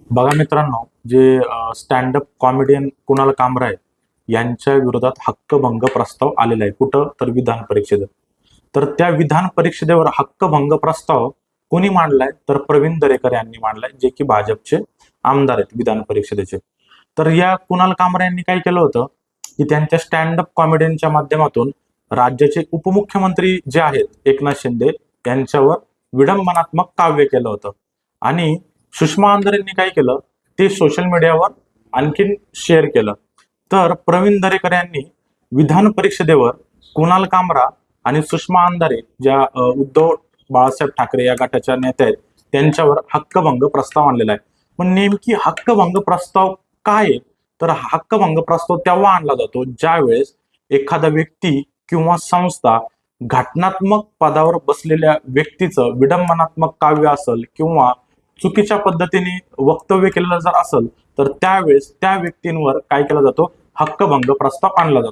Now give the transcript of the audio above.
बघा मित्रांनो, जे स्टँडअप कॉमेडियन कुणाल कामरा आहे यांच्या विरोधात हक्कभंग प्रस्ताव आलेला आहे. कुठं? तर विधान परिषदेत. तर त्या विधान परिषदेवर हक्कभंग प्रस्ताव कोणी मांडलाय? तर प्रवीण दरेकर यांनी मांडलाय, जे की भाजपचे आमदार आहेत विधान परिषदेचे. तर या कुणाल कामरा यांनी काय केलं होतं, की त्यांच्या स्टँडअप कॉमेडियनच्या माध्यमातून राज्याचे उपमुख्यमंत्री जे आहेत एकनाथ शिंदे यांच्यावर विडंबनात्मक काव्य केलं होतं. आणि सुषमा अंधारेंनी काय केलं, ते सोशल मीडियावर आणखीन शेअर केलं. तर प्रवीण दरेकर यांनी विधान परिषदेवर कुणाल कामरा आणि सुषमा अंधारे ज्या उद्धव बाळासाहेब ठाकरे या गटाच्या नेत्या आहेत त्यांच्यावर हक्कभंग प्रस्ताव आणलेला आहे. पण नेमकी हक्कभंग प्रस्ताव काय आहे? तर हक्कभंग प्रस्ताव तेव्हा आणला जातो ज्यावेळेस एखादा व्यक्ती किंवा संस्था घटनात्मक पदावर बसलेल्या व्यक्तीचं विडंबनात्मक काव्य असेल किंवा चुकीच्या पद्धतीने वक्तव्य केलेलं जर असेल तर त्यावेळेस त्या व्यक्तींवर काय केला जातो? हक्कभंग प्रस्ताव आणला जातो.